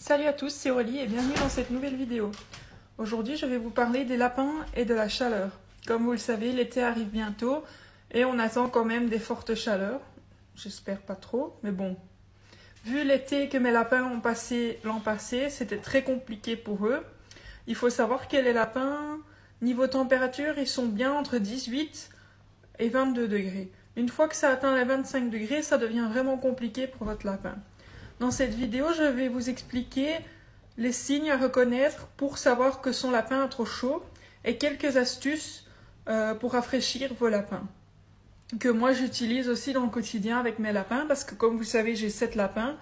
Salut à tous, c'est Aurélie et bienvenue dans cette nouvelle vidéo. Aujourd'hui, je vais vous parler des lapins et de la chaleur. Comme vous le savez, l'été arrive bientôt et on attend quand même des fortes chaleurs. J'espère pas trop, mais bon. Vu l'été que mes lapins ont passé l'an passé, c'était très compliqué pour eux. Il faut savoir que les lapins, niveau température, ils sont bien entre 18 et 22 degrés. Une fois que ça atteint les 25 degrés, ça devient vraiment compliqué pour votre lapin. Dans cette vidéo, je vais vous expliquer les signes à reconnaître pour savoir que son lapin est trop chaud et quelques astuces pour rafraîchir vos lapins. Que moi j'utilise aussi dans le quotidien avec mes lapins parce que comme vous savez, j'ai 7 lapins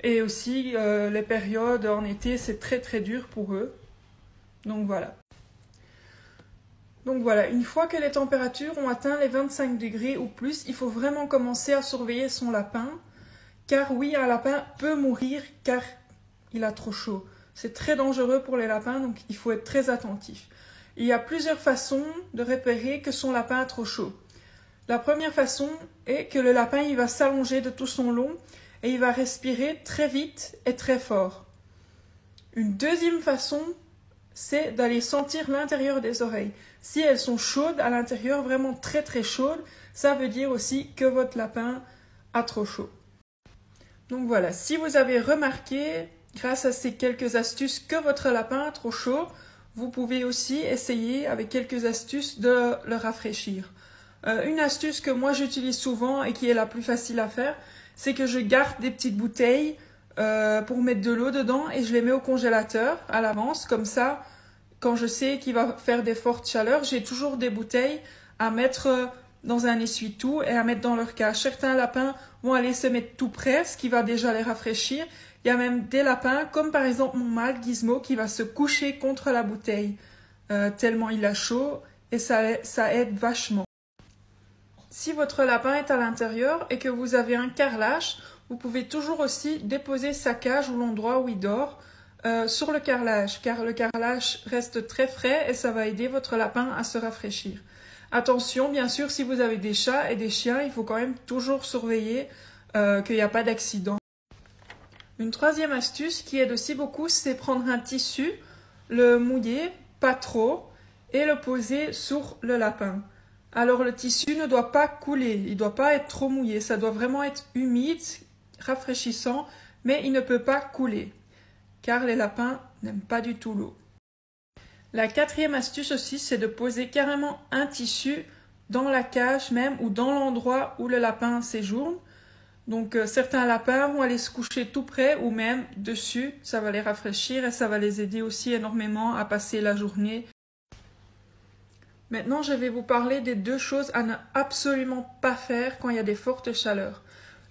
et aussi les périodes en été, c'est très dur pour eux. Donc voilà. Une fois que les températures ont atteint les 25 degrés ou plus, il faut vraiment commencer à surveiller son lapin. Car oui, un lapin peut mourir car il a trop chaud. C'est très dangereux pour les lapins, donc il faut être très attentif. Il y a plusieurs façons de repérer que son lapin a trop chaud. La première façon est que le lapin il va s'allonger de tout son long et il va respirer très vite et très fort. Une deuxième façon, c'est d'aller sentir l'intérieur des oreilles. Si elles sont chaudes à l'intérieur, vraiment très chaudes, ça veut dire aussi que votre lapin a trop chaud. Donc voilà, si vous avez remarqué, grâce à ces quelques astuces, que votre lapin est trop chaud, vous pouvez aussi essayer avec quelques astuces de le rafraîchir. Une astuce que moi j'utilise souvent et qui est la plus facile à faire, c'est que je garde des petites bouteilles pour mettre de l'eau dedans et je les mets au congélateur à l'avance. Comme ça, quand je sais qu'il va faire des fortes chaleurs, j'ai toujours des bouteilles à mettre dans un essuie-tout et à mettre dans leur cage. Certains lapins vont aller se mettre tout près, ce qui va déjà les rafraîchir. Il y a même des lapins, comme par exemple mon mâle Gizmo, qui va se coucher contre la bouteille tellement il a chaud et ça aide vachement. Si votre lapin est à l'intérieur et que vous avez un carrelage, vous pouvez toujours aussi déposer sa cage ou l'endroit où il dort sur le carrelage, car le carrelage reste très frais et ça va aider votre lapin à se rafraîchir. Attention, bien sûr, si vous avez des chats et des chiens, il faut quand même toujours surveiller qu'il n'y a pas d'accident. Une troisième astuce qui aide aussi beaucoup, c'est prendre un tissu, le mouiller, pas trop, et le poser sur le lapin. Alors le tissu ne doit pas couler, il ne doit pas être trop mouillé, ça doit vraiment être humide, rafraîchissant, mais il ne peut pas couler, car les lapins n'aiment pas du tout l'eau. La quatrième astuce aussi, c'est de poser carrément un tissu dans la cage même ou dans l'endroit où le lapin séjourne. Donc certains lapins vont aller se coucher tout près ou même dessus, ça va les rafraîchir et ça va les aider aussi énormément à passer la journée. Maintenant, je vais vous parler des deux choses à ne absolument pas faire quand il y a des fortes chaleurs.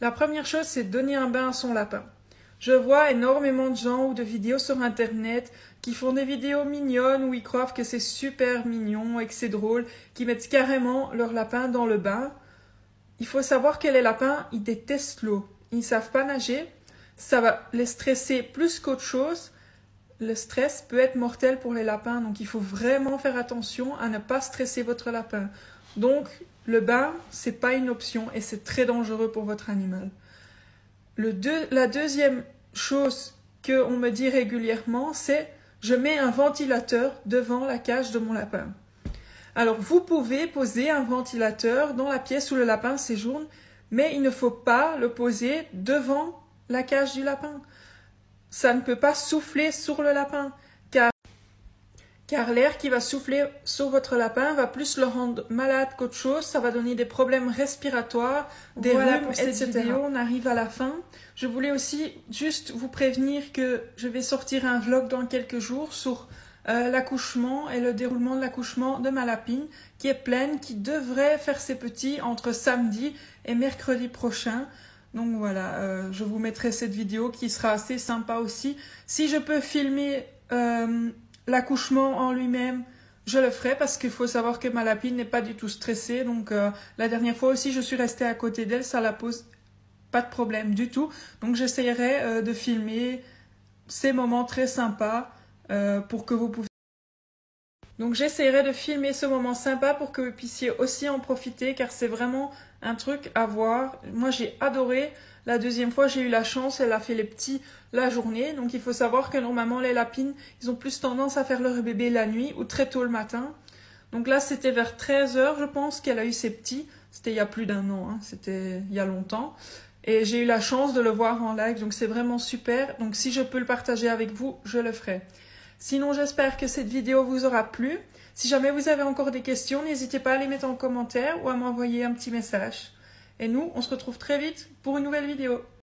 La première chose, c'est donner un bain à son lapin. Je vois énormément de gens ou de vidéos sur internet qui font des vidéos mignonnes où ils croient que c'est super mignon et que c'est drôle, qui mettent carrément leur lapin dans le bain. Il faut savoir que les lapins, ils détestent l'eau. Ils ne savent pas nager. Ça va les stresser plus qu'autre chose. Le stress peut être mortel pour les lapins, donc il faut vraiment faire attention à ne pas stresser votre lapin. Donc, le bain, c'est pas une option et c'est très dangereux pour votre animal. La deuxième chose qu'on me dit régulièrement, c'est je mets un ventilateur devant la cage de mon lapin. Alors, vous pouvez poser un ventilateur dans la pièce où le lapin séjourne, mais il ne faut pas le poser devant la cage du lapin. Ça ne peut pas souffler sur le lapin, car l'air qui va souffler sur votre lapin va plus le rendre malade qu'autre chose, ça va donner des problèmes respiratoires, des rhumes, etc. Pour cette vidéo, on arrive à la fin. Je voulais aussi juste vous prévenir que je vais sortir un vlog dans quelques jours sur l'accouchement et le déroulement de l'accouchement de ma lapine, qui est pleine, qui devrait faire ses petits entre samedi et mercredi prochain. Donc voilà, je vous mettrai cette vidéo qui sera assez sympa aussi. Si je peux filmer l'accouchement en lui-même, je le ferai parce qu'il faut savoir que ma lapine n'est pas du tout stressée. Donc la dernière fois aussi, je suis restée à côté d'elle, ça la pose pas de problème du tout. Donc j'essayerai de filmer ces moments très sympas pour que vous puissiez. Donc j'essaierai de filmer ce moment sympa pour que vous puissiez aussi en profiter car c'est vraiment un truc à voir. Moi j'ai adoré. La deuxième fois j'ai eu la chance, elle a fait les petits la journée. Donc il faut savoir que normalement les lapines, ils ont plus tendance à faire leur bébé la nuit ou très tôt le matin. Donc là c'était vers 13 h je pense qu'elle a eu ses petits. C'était il y a plus d'1 an, hein. C'était il y a longtemps. Et j'ai eu la chance de le voir en live, donc c'est vraiment super. Donc si je peux le partager avec vous, je le ferai. Sinon, j'espère que cette vidéo vous aura plu. Si jamais vous avez encore des questions, n'hésitez pas à les mettre en commentaire ou à m'envoyer un petit message. Et nous, on se retrouve très vite pour une nouvelle vidéo.